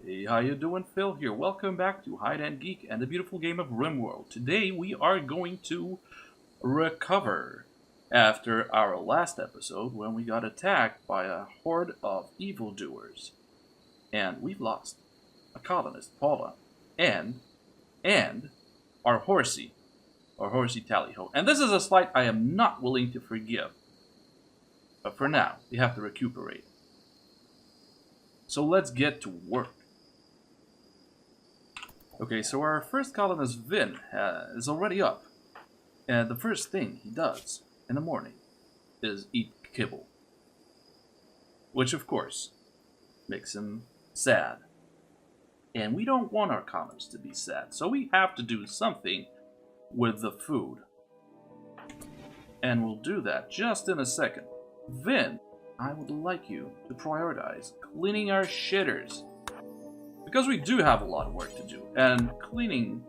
Hey, how you doing? Phil here. Welcome back to Hide&Geek and the beautiful game of Rimworld. Today we are going to recover after our last episode when we got attacked by a horde of evildoers. And we've lost a colonist, Paula, and our horsey Tallyho. And this is a slight I am not willing to forgive. But for now, we have to recuperate. So let's get to work. Okay, so our first colonist, Vin, is already up. And the first thing he does in the morning is eat kibble. Which, of course, makes him sad. And we don't want our colonists to be sad, so we have to do something with the food. And we'll do that just in a second. Vin, I would like you to prioritize cleaning our shitters. Because we do have a lot of work to do, and cleaning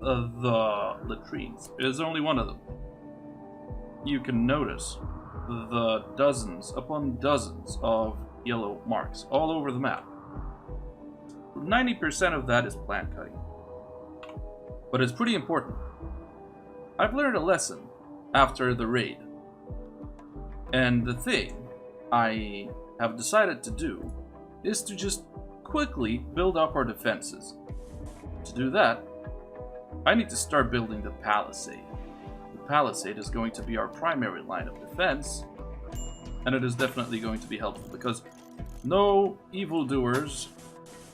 the latrines is only one of them. You can notice the dozens upon dozens of yellow marks all over the map. 90% of that is plant cutting. But it's pretty important. I've learned a lesson after the raid. And the thing I have decided to do is to just quickly build up our defenses. To do that, I need to start building the palisade. The palisade is going to be our primary line of defense, and it is definitely going to be helpful because no evildoers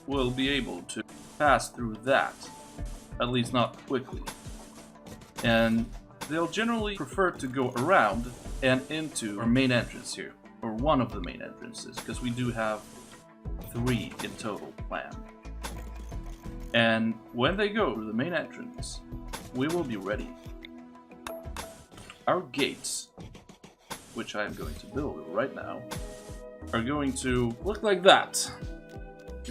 will be able to pass through that, at least not quickly. And they'll generally prefer to go around and into our main entrance here, or one of the main entrances, because we do have 3 in total planned. And when they go through the main entrance, we will be ready. Our gates, which I am going to build right now, are going to look like that.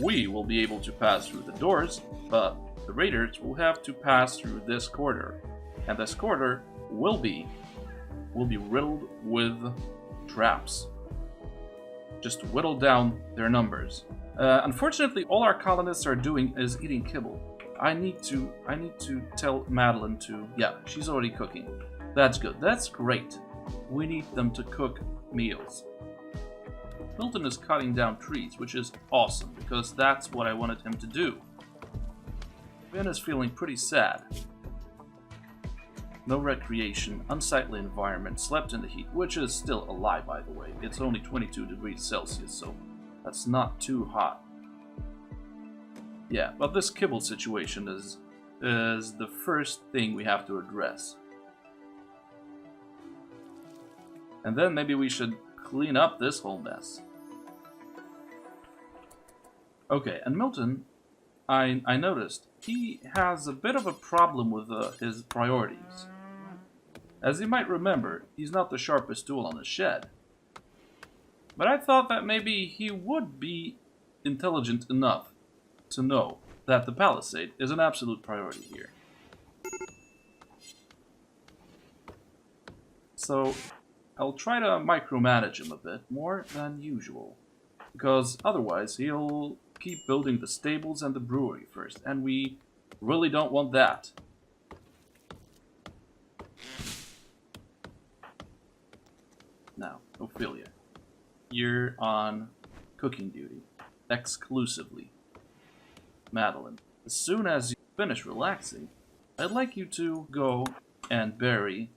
We will be able to pass through the doors, but the raiders will have to pass through this corridor. And this corridor will be riddled with traps. Just to whittle down their numbers. Unfortunately, all our colonists are doing is eating kibble. I need to tell Madeline to... Yeah, she's already cooking. That's good. That's great. We need them to cook meals. Milton is cutting down trees, which is awesome, because that's what I wanted him to do. Ben is feeling pretty sad. No recreation, unsightly environment, slept in the heat, which is still a lie, by the way. It's only 22 degrees Celsius, so that's not too hot. Yeah, but this kibble situation is the first thing we have to address. And then maybe we should clean up this whole mess. Okay, and Milton, I noticed, he has a bit of a problem with his priorities. As you might remember, he's not the sharpest tool on the shed. But I thought that maybe he would be intelligent enough to know that the palisade is an absolute priority here. So I'll try to micromanage him a bit more than usual. Because otherwise he'll keep building the stables and the brewery first, and we really don't want that. Now, Ophelia, you're on cooking duty, exclusively. Madeline, as soon as you finish relaxing, I'd like you to go and bury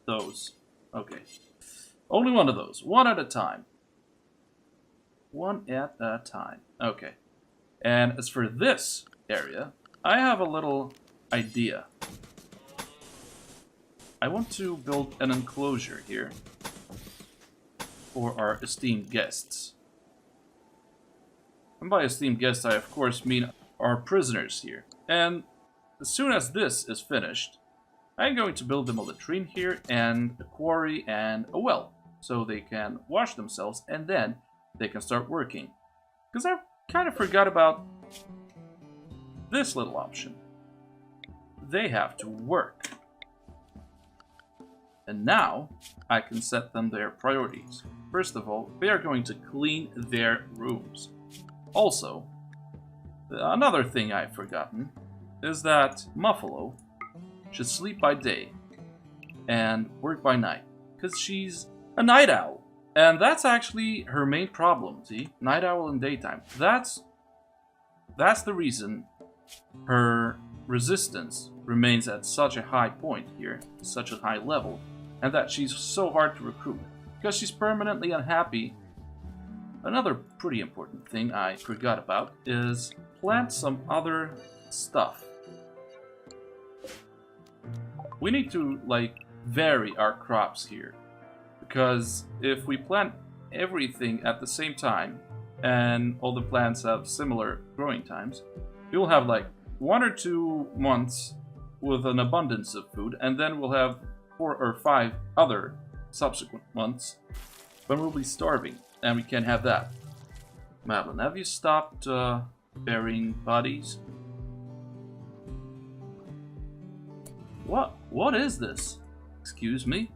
those. Okay. Only one of those, one at a time. One at a time. Okay. And as for this area, I have a little idea. I want to build an enclosure here for our esteemed guests. And by esteemed guests, I of course mean our prisoners here. And as soon as this is finished, I'm going to build them a latrine here and a quarry and a well, so they can wash themselves and then they can start working. Because I kind of forgot about this little option. They have to work. And now I can set them their priorities. First of all, they are going to clean their rooms. Also, another thing I've forgotten is that Muffalo should sleep by day and work by night, because she's a night owl. And that's actually her main problem, see? Night owl in daytime. That's the reason her resistance remains at such a high point here, such a high level, and that she's so hard to recruit, because she's permanently unhappy. Another pretty important thing I forgot about is plant some other stuff. We need to, like, vary our crops here, because if we plant everything at the same time and all the plants have similar growing times, we will have like 1 or 2 months with an abundance of food, and then we'll have 4 or 5 other subsequent months when we'll be starving, and we can't have that. Madeline, have you stopped burying bodies? What is this? Excuse me?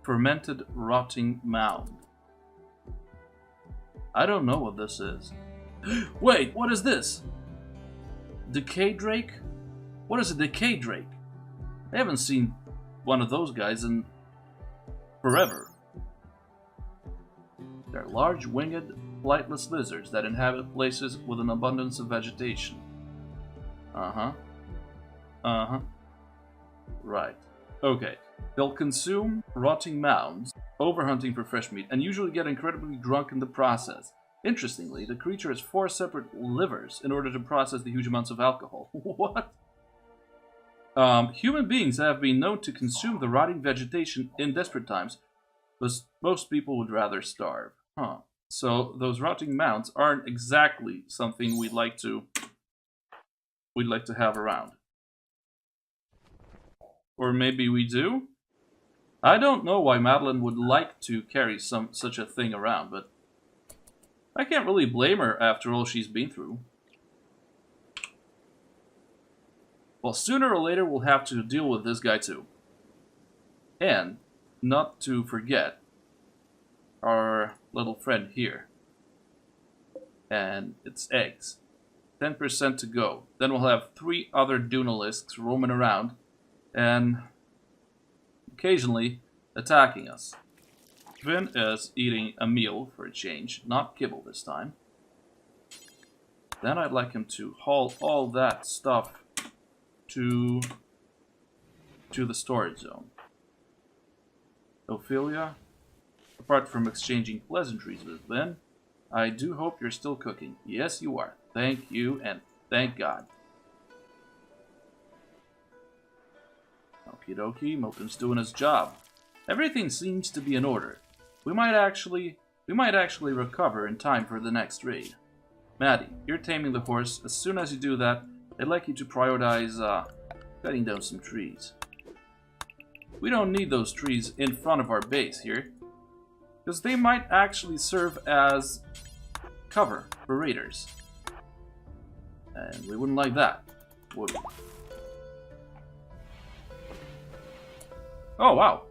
Fermented rotting mound. I don't know what this is. Wait, what is this? Decay Drake? What is a Decay Drake? I haven't seen one of those guys in forever. They're large winged, flightless lizards that inhabit places with an abundance of vegetation. Right. Okay. They'll consume rotting mounds, overhunting for fresh meat, and usually get incredibly drunk in the process. Interestingly, the creature has 4 separate livers in order to process the huge amounts of alcohol. What? Human beings have been known to consume the rotting vegetation in desperate times, but most people would rather starve. Huh. So those rotting mounds aren't exactly something we'd like to have around. Or maybe we do? I don't know why Madeline would like to carry such a thing around, but I can't really blame her after all she's been through. Well, sooner or later we'll have to deal with this guy too. And, not to forget, our little friend here. And its eggs. 10% to go. Then we'll have 3 other Dunalisks roaming around and occasionally attacking us. Vin is eating a meal for a change, not kibble this time. Then I'd like him to haul all that stuff to the storage zone. Ophelia, apart from exchanging pleasantries with Vin, I do hope you're still cooking. Yes, you are. Thank you, and thank God. Okie dokie, Milton's doing his job. Everything seems to be in order. We might actually recover in time for the next raid. Maddie, you're taming the horse. As soon as you do that, I'd like you to prioritize cutting down some trees. We don't need those trees in front of our base here, because they might actually serve as cover for raiders. And we wouldn't like that, would we? Oh, wow.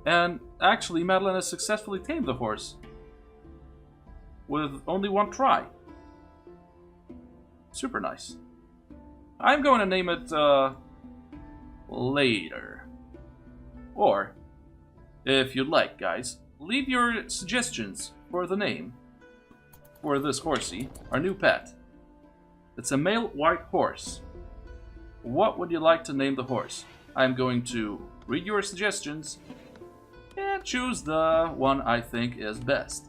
And actually, Madeline has successfully tamed the horse with only 1 try. Super nice. I'm going to name it later. Or, if you'd like, guys, leave your suggestions for the name for this horsey, our new pet. It's a male white horse. What would you like to name the horse? I'm going to read your suggestions and choose the one I think is best.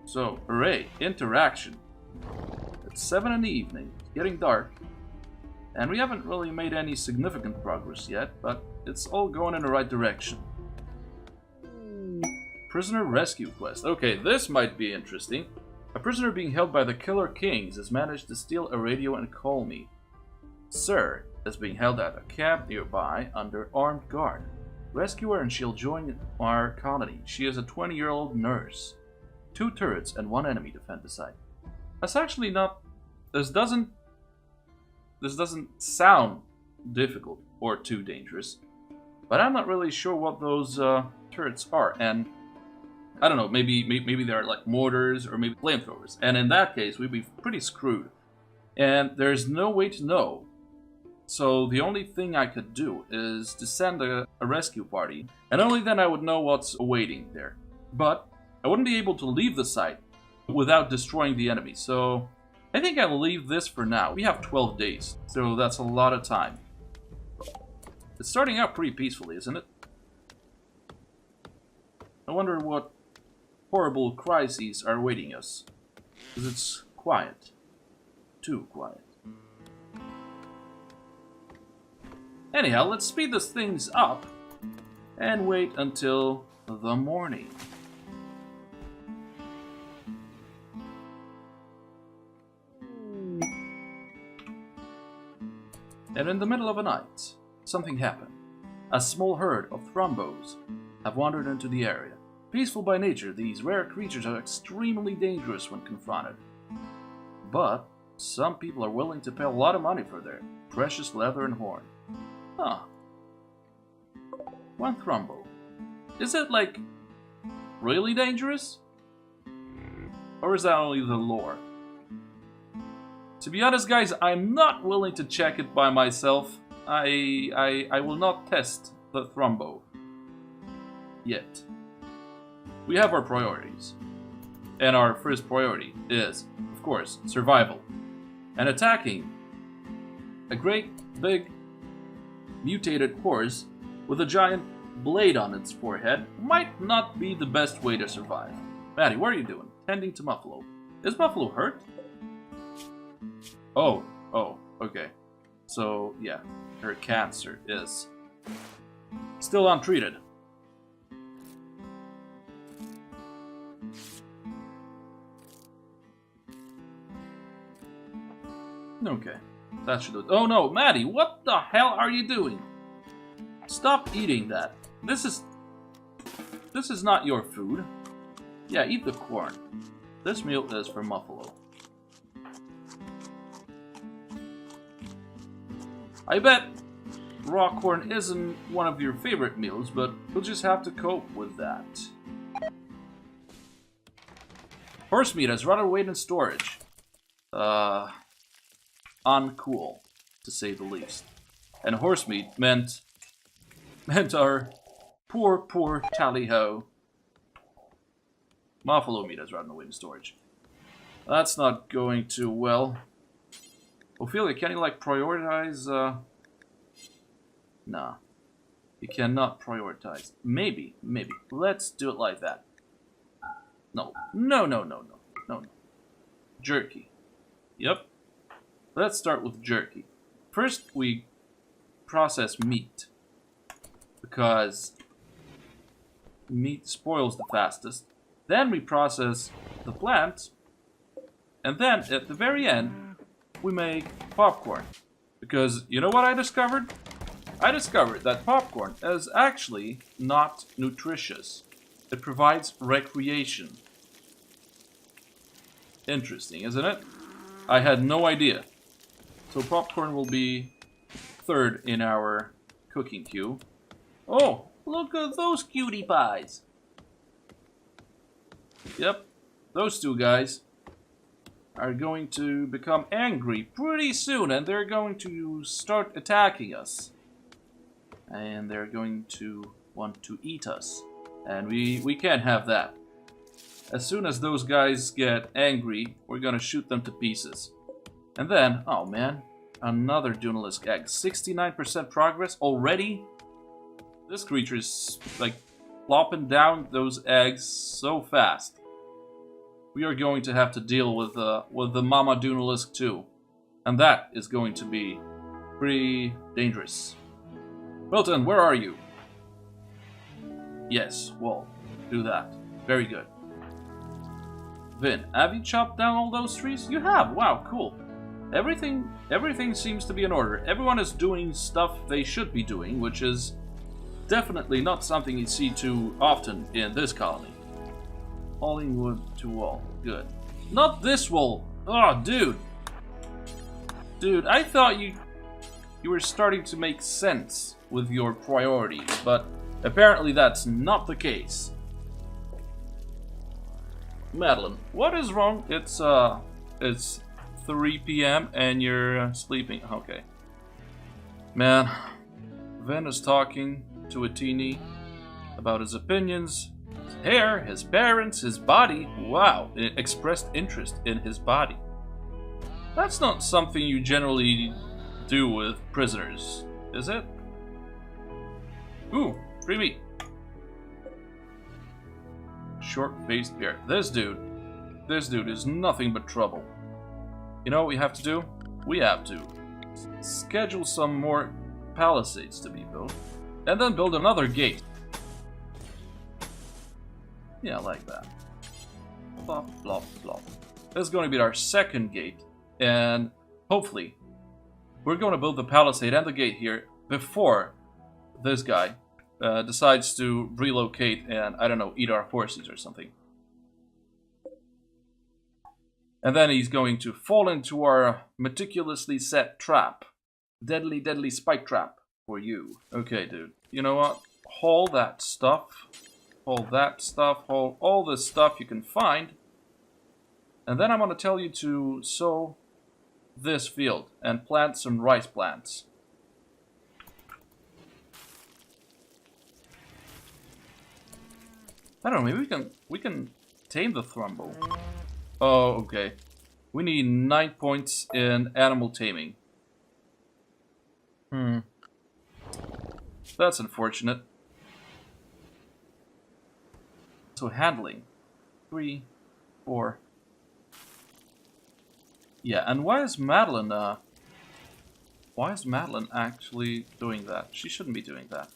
So, hooray, interaction. It's 7 in the evening, it's getting dark, and we haven't really made any significant progress yet, but it's all going in the right direction. Prisoner rescue quest. Okay, this might be interesting. A prisoner being held by the Killer Kings has managed to steal a radio and call me. Sir is being held at a camp nearby under armed guard. Rescue her and she'll join our colony. She is a 20-year-old nurse. 2 turrets and 1 enemy defend the site. That's actually not... This doesn't sound difficult or too dangerous. But I'm not really sure what those turrets are, and I don't know, maybe they're like mortars or maybe flamethrowers, and in that case we'd be pretty screwed. And there's no way to know. So the only thing I could do is to send a rescue party, and only then I would know what's awaiting there. But I wouldn't be able to leave the site without destroying the enemy, so I think I'll leave this for now. We have 12 days, so that's a lot of time. It's starting out pretty peacefully, isn't it? I wonder what horrible crises are awaiting us. Because it's quiet. Too quiet. Anyhow, let's speed these things up and wait until the morning. And in the middle of the night, something happened. A small herd of thrumbos have wandered into the area. Peaceful by nature, these rare creatures are extremely dangerous when confronted. But some people are willing to pay a lot of money for their precious leather and horn. Huh. One thrumbo. Is it, like, really dangerous? Or is that only the lore? To be honest, guys, I'm not willing to check it by myself. I will not test the thrumbo. Yet. We have our priorities. And our first priority is, of course, survival. And attacking a great, big, mutated horse with a giant blade on its forehead might not be the best way to survive. Maddie, what are you doing? Tending to Muffalo. Is Buffalo hurt? Oh, okay. So, yeah, her cancer is still untreated. Okay, that should do it. Oh no, Maddie, what the hell are you doing? Stop eating that. This is not your food. Yeah, eat the corn. This meal is for Muffalo. I bet raw corn isn't one of your favorite meals, but you'll just have to cope with that. Horse meat has rather weight in storage. Uncool, to say the least. And horse meat meant our poor tally-ho. Muffalo meat has rather weight in storage. That's not going too well. Ophelia, can you, like, prioritize, Nah. You cannot prioritize. Maybe. Let's do it like that. No. Jerky. Yep. Let's start with jerky. First, we process meat. Because meat spoils the fastest. Then we process the plant. And then, at the very end, we make popcorn. Because, you know what I discovered? I discovered that popcorn is actually not nutritious. It provides recreation. Interesting, isn't it? I had no idea. So popcorn will be third in our cooking queue. Oh, look at those cutie pies. Yep, those two guys are going to become angry pretty soon, and they're going to start attacking us. And they're going to want to eat us. And we can't have that. As soon as those guys get angry, we're gonna shoot them to pieces. And then, oh man, another Dunalisk egg. 69% progress already? This creature is, like, plopping down those eggs so fast. We are going to have to deal with the Mama Dunalisk too. And that is going to be pretty dangerous. Wilton, where are you? Yes, well, do that. Very good. Vin, have you chopped down all those trees? You have! Wow, cool. Everything seems to be in order. Everyone is doing stuff they should be doing, which is definitely not something you see too often in this colony. Hauling wood to wall. Good. Not this wall! Oh, dude! Dude, I thought you were starting to make sense with your priorities, but apparently that's not the case. Madeline, what is wrong? It's 3 p.m. and you're sleeping. Okay. Man, Vin is talking to a teenie about his opinions, his hair, his parents, his body. Wow, it expressed interest in his body. That's not something you generally do with prisoners, is it? Ooh, free meat. Short-faced bear. This dude is nothing but trouble. You know what we have to do? We have to schedule some more palisades to be built, and then build another gate. Yeah, like that. Plop, plop, plop. This is going to be our second gate, and hopefully we're going to build the palisade and the gate here before this guy decides to relocate and, I don't know, eat our horses or something. And then he's going to fall into our meticulously set trap. Deadly, deadly spike trap for you. Okay, dude. You know what? Haul that stuff. Haul that stuff. Haul all the stuff you can find. And then I'm going to tell you to sow this field and plant some rice plants. I don't know, maybe we can tame the Thrumble. Oh, okay. We need 9 points in animal taming. That's unfortunate. So handling. 3, 4. Yeah, and why is Madeline actually doing that? She shouldn't be doing that.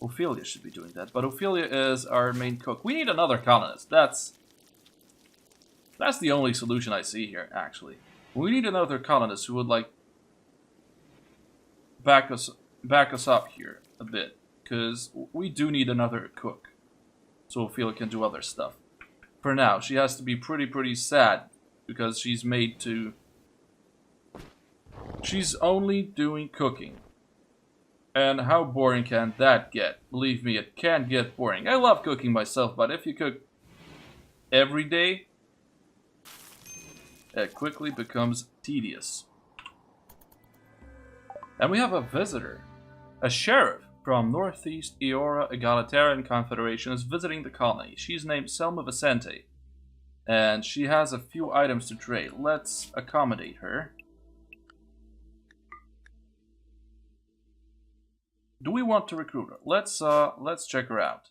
Ophelia should be doing that, but Ophelia is our main cook. We need another colonist. That's the only solution I see here, actually. We need another colonist who would, like, back us up here a bit, because we do need another cook, so Ophelia can do other stuff. For now, she has to be pretty sad, because she's made to... She's only doing cooking. And how boring can that get? Believe me, it can get boring. I love cooking myself, but if you cook every day, it quickly becomes tedious. And we have a visitor. A sheriff from Northeast Eora Egalitarian Confederation is visiting the colony. She's named Selma Vicente. And she has a few items to trade. Let's accommodate her. Do we want to recruit her? Let's check her out.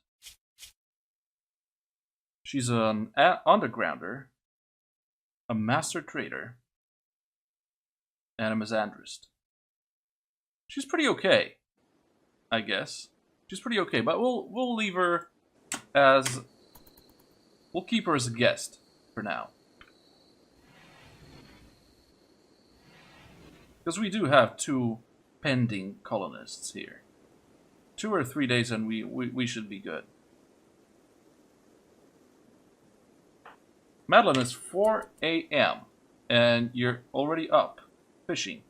She's an undergrounder, a master trader, and a misandrist. She's pretty okay, I guess. She's pretty okay, but we'll leave her as... We'll keep her as a guest for now. Because we do have 2 pending colonists here. 2 or 3 days and we should be good. Madeline, it's 4 a.m. and you're already up fishing.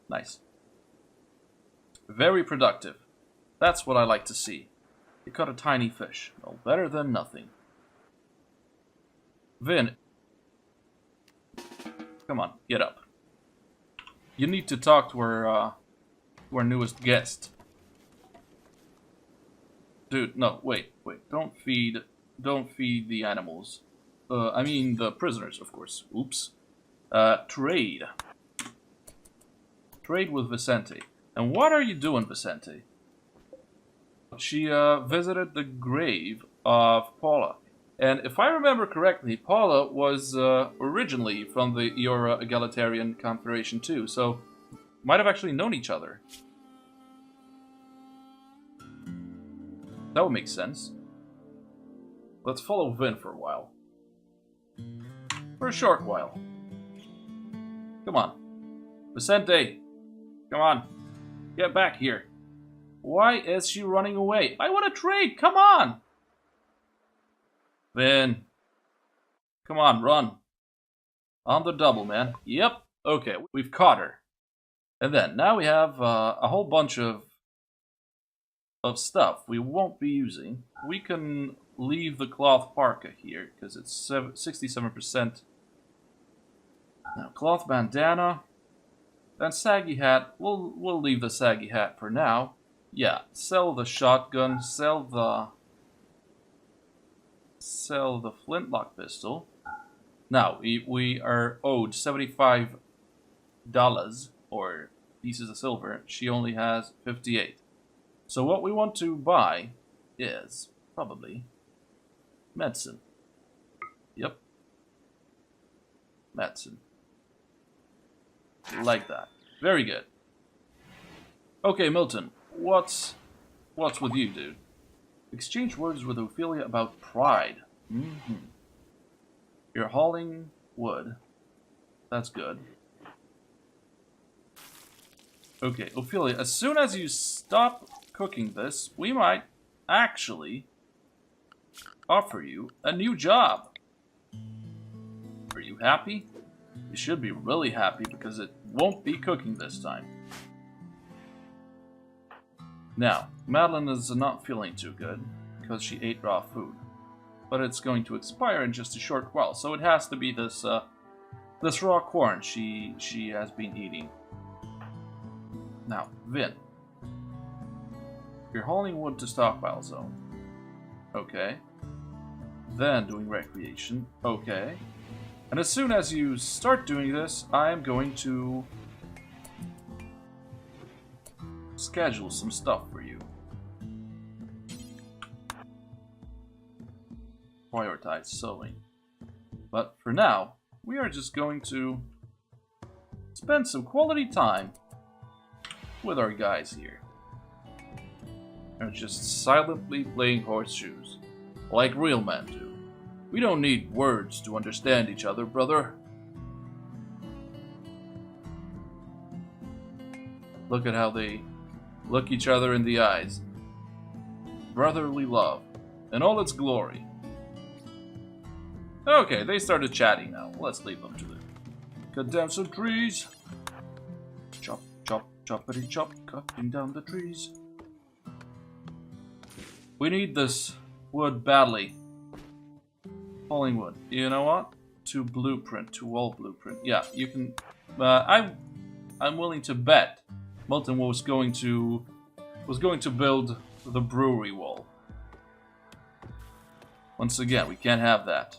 Nice. Very productive. That's what I like to see. You caught a tiny fish. Well, better than nothing. Vin. Come on, get up. You need to talk to our newest guest. Dude, no, wait. Don't feed the animals. I mean the prisoners, of course. Oops. Trade. Trade with Vicente. And what are you doing, Vicente? She visited the grave of Paula. And if I remember correctly, Paula was originally from the Eora Egalitarian Confederation too, so might have actually known each other. That would make sense. Let's follow Vin for a while. For a short while. Come on. Vicente! Come on. Get back here. Why is she running away? I want to trade! Come on! Vin. Come on, run. On the double, man. Yep. Okay, we've caught her. And then, now we have a whole bunch of stuff we won't be using. We can leave the cloth parka here, because it's 67%. Now, cloth bandana. Then saggy hat. We'll leave the saggy hat for now. Yeah, sell the shotgun, sell the flintlock pistol. Now, we are owed $75 or pieces of silver. She only has 58. So what we want to buy is probably medicine. Yep. Medicine. Like that. Very good. Okay, Milton, what's with you, dude? Exchange words with Ophelia about pride. You're hauling wood. That's good. Okay, Ophelia, as soon as you stop cooking this, we might actually offer you a new job. Are you happy? You should be really happy because it won't be cooking this time. Now, Madeline is not feeling too good because she ate raw food. But it's going to expire in just a short while, so it has to be this this raw corn she has been eating. Now, Vin. You're hauling wood to stockpile zone. Okay. Then doing recreation. Okay. And as soon as you start doing this, I am going to schedule some stuff for you. Prioritize sewing. But for now, we are just going to spend some quality time with our guys here. They're just silently playing horseshoes, like real men do. We don't need words to understand each other, brother. Look at how they look each other in the eyes. Brotherly love, in all its glory. Okay, they started chatting now. Let's leave them to it. Cut down some trees. Chop, chop, choppity chop, cutting down the trees. We need this wood badly. Falling wood. You know what? To blueprint, to wall blueprint. Yeah, you can. I'm willing to bet Milton was going to build the brewery wall. Once again, we can't have that.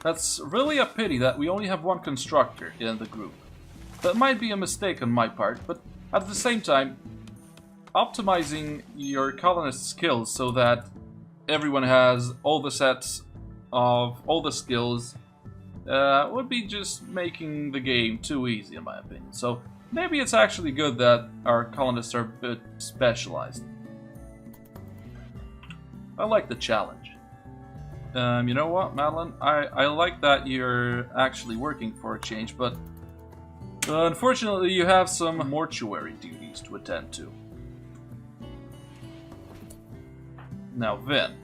That's really a pity that we only have one constructor in the group. That might be a mistake on my part, but at the same time, optimizing your colonist skills so that everyone has all the sets of all the skills would be just making the game too easy in my opinion. So maybe it's actually good that our colonists are a bit specialized. I like the challenge. You know what, Madeline? I like that you're actually working for a change, but unfortunately you have some mortuary duties to attend to. Now, Vin.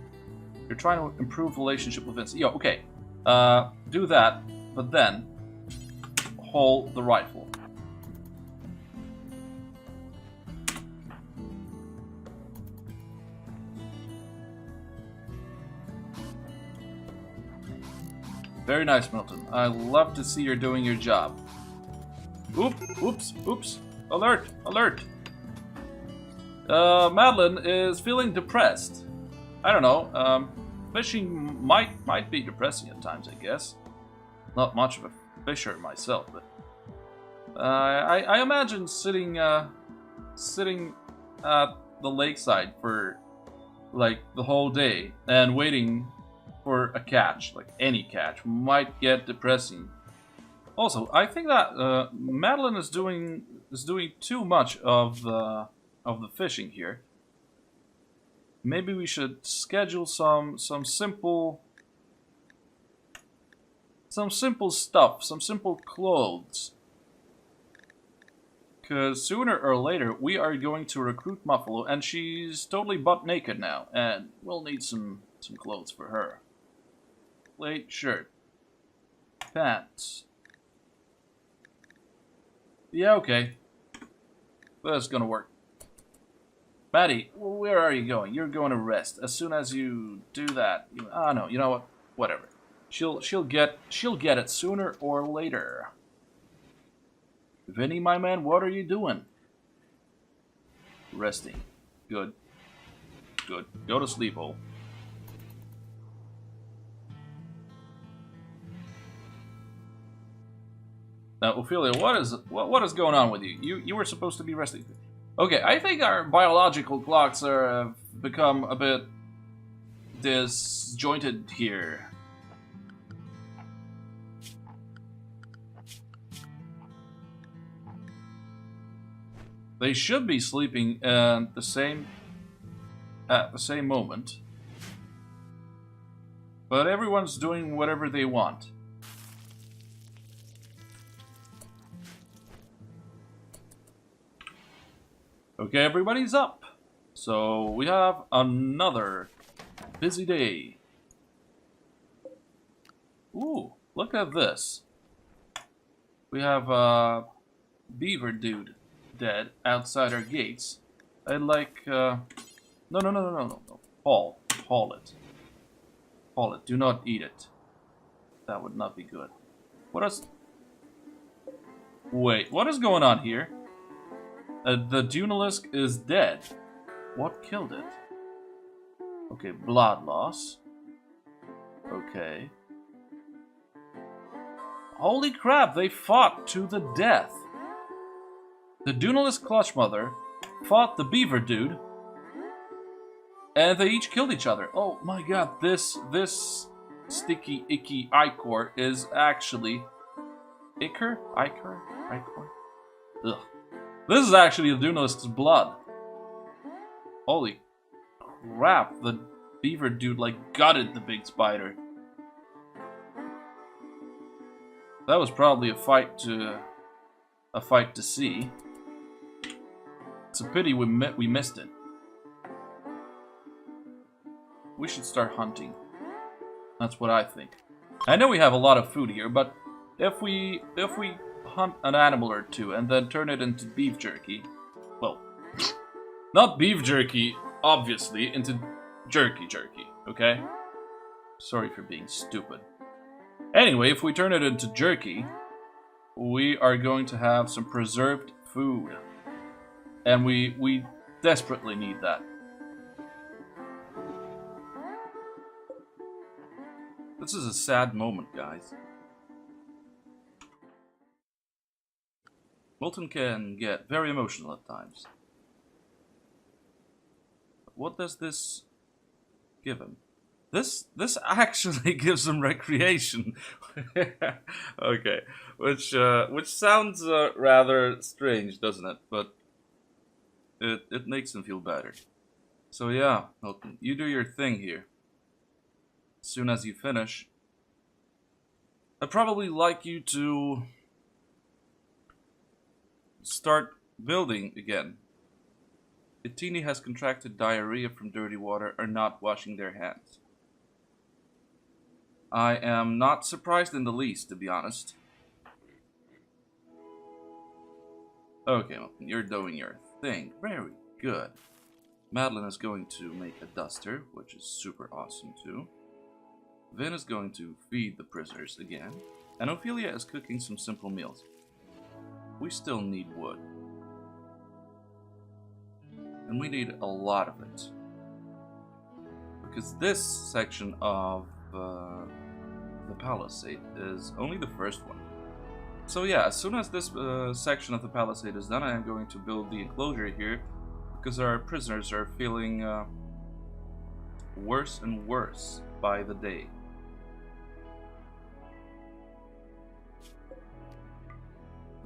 You're trying to improve relationship with Vince. Yo, okay. Do that, but then hold the rifle. Very nice, Milton. I love to see you're doing your job. Oops. Alert. Madeline is feeling depressed. I don't know. Fishing might be depressing at times, I guess. Not much of a fisher myself, but I imagine sitting at the lakeside for like the whole day and waiting for a catch, like any catch, might get depressing. Also, I think that Madeline is doing too much of the fishing here. Maybe we should schedule some simple stuff, some simple clothes. Because sooner or later we are going to recruit Muffalo, and she's totally butt naked now, and we'll need some clothes for her. Plate shirt, pants. Yeah, okay. That's gonna work. Maddie, where are you going? You're going to rest. As soon as you do that, no, you know what? Whatever. She'll get it sooner or later. Vinny, my man, what are you doing? Resting. Good. Good. Go to sleep, hole. Now, Ophelia, what is going on with you? You were supposed to be resting. Okay, I think our biological clocks are become a bit disjointed here. They should be sleeping at the same moment, but everyone's doing whatever they want. Okay, everybody's up. So we have another busy day. Ooh, look at this. We have a beaver dude dead outside our gates. I'd like, no. Haul it. Haul it. Do not eat it. That would not be good. Wait, what is going on here? The Dunalisk is dead. What killed it? Okay, blood loss. Okay. Holy crap, they fought to the death. The Dunalisk Clutchmother fought the beaver dude, and they each killed each other. Oh my god, this sticky, icky ichor is actually... Ichor? Ugh. This is actually the Dunalisk's blood. Holy crap, the beaver dude like gutted the big spider. That was probably a fight to see. It's a pity we missed it. We should start hunting. That's what I think. I know we have a lot of food here, but if we hunt an animal or two and then turn it into beef jerky, well, not beef jerky, obviously, into jerky, okay? Sorry for being stupid. Anyway, if we turn it into jerky, we are going to have some preserved food. And we desperately need that. This is a sad moment, guys. Milton can get very emotional at times. What does this give him? This actually gives him recreation. Okay, which sounds rather strange, doesn't it? But it makes him feel better. So yeah, Milton, you do your thing here. As soon as you finish, I'd probably like you to start building again. Itini has contracted diarrhea from dirty water or not washing their hands. I am not surprised in the least, to be honest. Okay, Milton, you're doing your thing. Very good. Madeline is going to make a duster, which is super awesome too. Vin is going to feed the prisoners again. And Ophelia is cooking some simple meals. We still need wood. And we need a lot of it. Because this section of the palisade is only the first one. So yeah, as soon as this section of the palisade is done, I am going to build the enclosure here. Because our prisoners are feeling worse and worse by the day.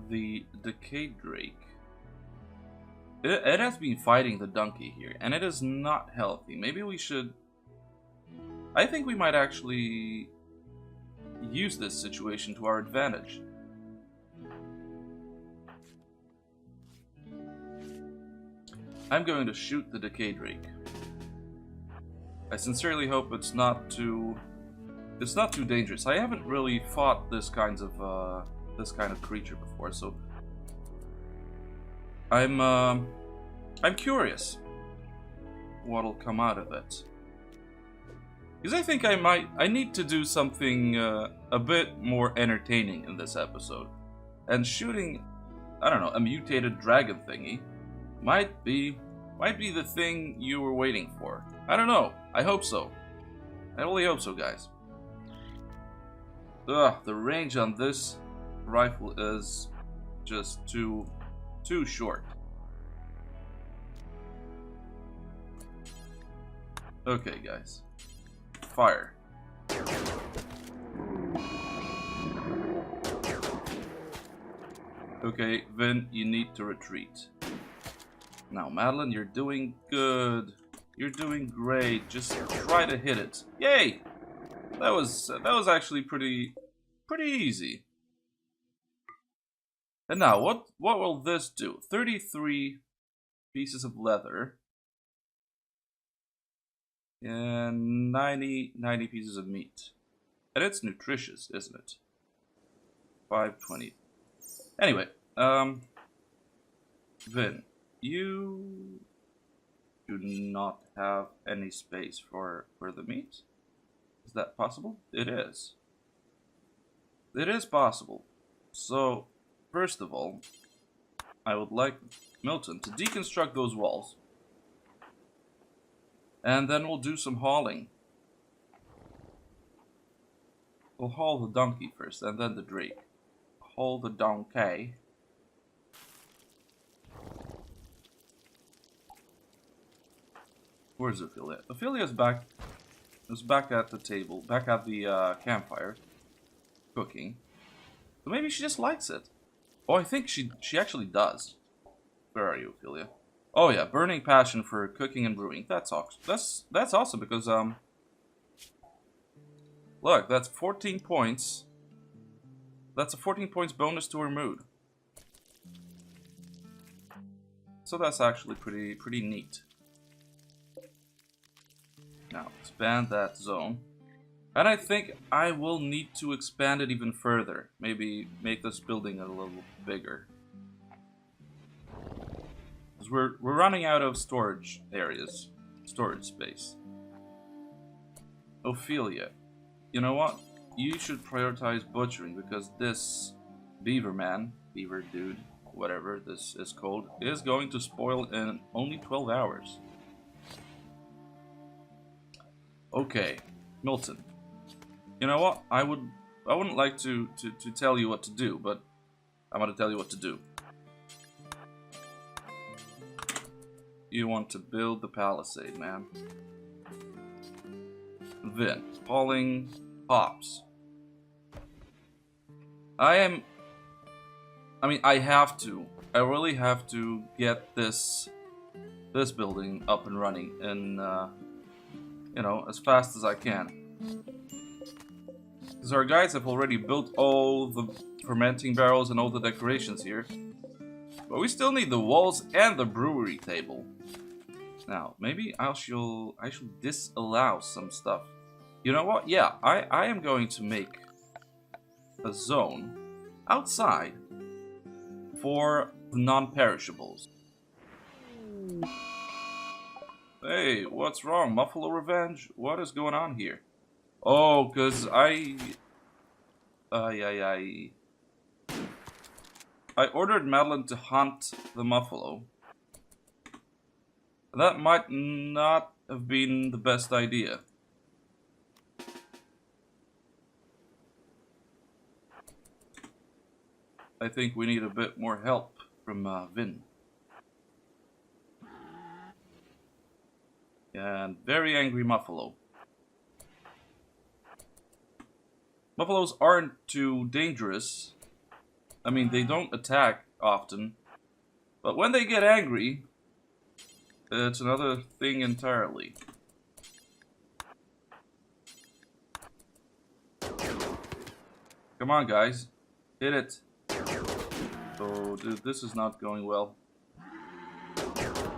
The decayed drake. It has been fighting the donkey here, and it is not healthy. Maybe we should... I think we might actually use this situation to our advantage. I'm going to shoot the decayed drake. I sincerely hope it's not too dangerous. I haven't really fought this kind of creature before, so I'm curious what'll come out of it. Because I think I need to do something a bit more entertaining in this episode. And shooting, I don't know, a mutated dragon thingy might be the thing you were waiting for. I don't know. I hope so. I really hope so, guys. Ugh, the range on this rifle is just too short. Okay, guys. Fire. Okay, Vin, you need to retreat. Now, Madeline, you're doing good. You're doing great. Just try to hit it. Yay! That was actually pretty easy. And now, what will this do? 33 pieces of leather and 90 pieces of meat. And it's nutritious, isn't it? 520. Anyway, Vin, you do not have any space for the meat? Is that possible? It is. It is possible. So, first of all, I would like Milton to deconstruct those walls. And then we'll do some hauling. We'll haul the donkey first, and then the drake. Haul the donkey. Where's Ophelia? Ophelia's back. Is back at the table, back at the campfire, cooking. So maybe she just likes it. Oh, I think she actually does. Where are you, Ophelia? Oh yeah, burning passion for cooking and brewing. That's awesome. That's awesome because look, that's 14 points. That's a 14 points bonus to her mood. So that's actually pretty neat. Now, expand that zone. And I think I will need to expand it even further. Maybe make this building a little bigger. Because we're running out of storage areas. Storage space. Ophelia, you know what? You should prioritize butchering because this beaver dude, whatever this is called, is going to spoil in only 12 hours. Okay, Milton. You know what? I wouldn't like to tell you what to do, but I'm gonna tell you what to do. You want to build the palisade, man. Vin, hauling hops. I have to. I really have to get this building up and running and you know, as fast as I can. Because our guys have already built all the fermenting barrels and all the decorations here. But we still need the walls and the brewery table. Now, maybe I shall disallow some stuff. You know what? Yeah, I am going to make a zone outside for the non-perishables. Hey, what's wrong? Buffalo Revenge? What is going on here? Oh, cause I ordered Madeline to hunt the buffalo. That might not have been the best idea. I think we need a bit more help from Vin. And very angry buffalo. Buffaloes aren't too dangerous. I mean, they don't attack often. But when they get angry, it's another thing entirely. Come on, guys. Hit it. Oh, dude, this is not going well.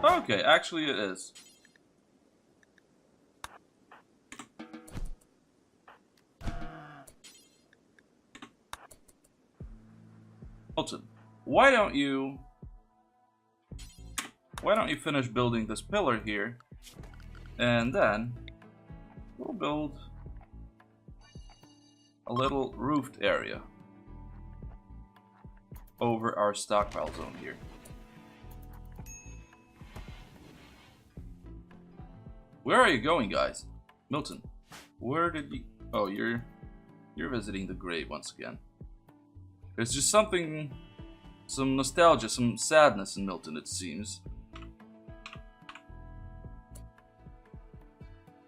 Okay, actually it is. Milton, why don't you why don't you finish building this pillar here, and then we'll build a little roofed area over our stockpile zone here. Where are you going, guys? Milton, where did you... Oh, you're visiting the grave once again. There's just something... Some nostalgia, some sadness in Milton, it seems.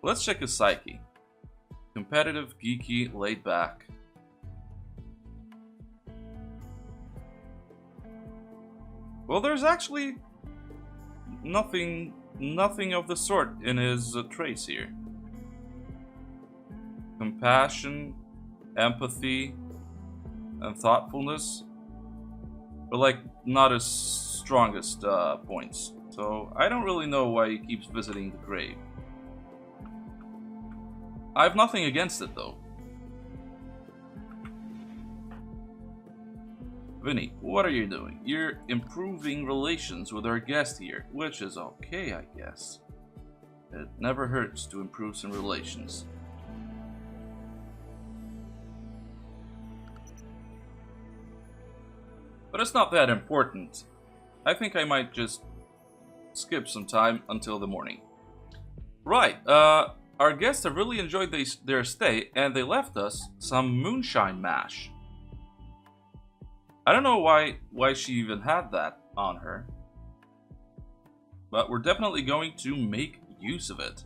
Let's check his psyche. Competitive, geeky, laid back. Well, there's actually nothing of the sort in his traits here. Compassion, empathy, and thoughtfulness, but like not his strongest points. So I don't really know why he keeps visiting the grave. I have nothing against it though. Vinny, what are you doing? You're improving relations with our guest here, which is okay, I guess. It never hurts to improve some relations. But it's not that important. I think I might just skip some time until the morning. Right, our guests have really enjoyed their stay, and they left us some moonshine mash. I don't know why she even had that on her, but we're definitely going to make use of it.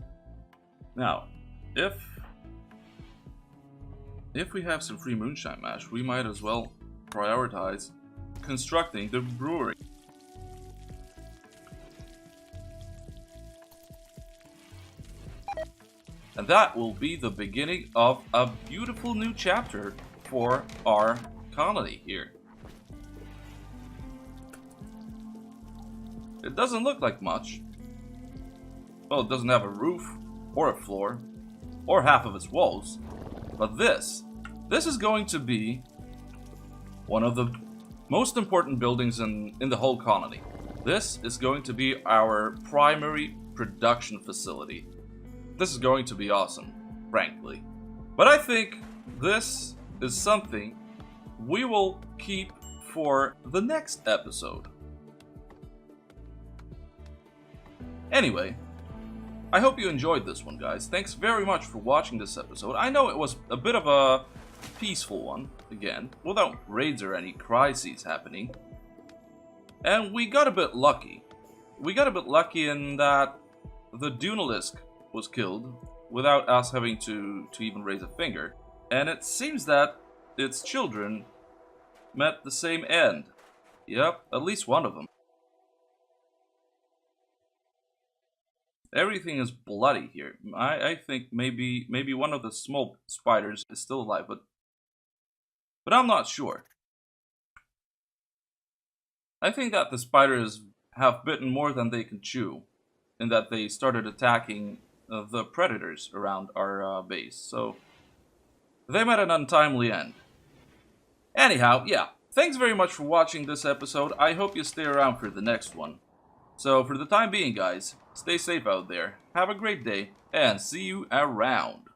Now, if we have some free moonshine mash, we might as well prioritize constructing the brewery. And that will be the beginning of a beautiful new chapter for our colony here. It doesn't look like much. Well, it doesn't have a roof, or a floor, or half of its walls. But this is going to be one of the most important buildings in the whole colony. This is going to be our primary production facility. This is going to be awesome, frankly. But I think this is something we will keep for the next episode. Anyway, I hope you enjoyed this one, guys. Thanks very much for watching this episode. I know it was a bit of a peaceful one, again, without raids or any crises happening. And we got a bit lucky. We got a bit lucky in that the Dunalisk was killed without us having to even raise a finger. And it seems that its children met the same end. Yep, at least one of them. Everything is bloody here. I think maybe one of the small spiders is still alive, but I'm not sure. I think that the spiders have bitten more than they can chew, and that they started attacking the predators around our base. So they met an untimely end. Anyhow, yeah. Thanks very much for watching this episode. I hope you stay around for the next one. So for the time being, guys, stay safe out there, have a great day, and see you around.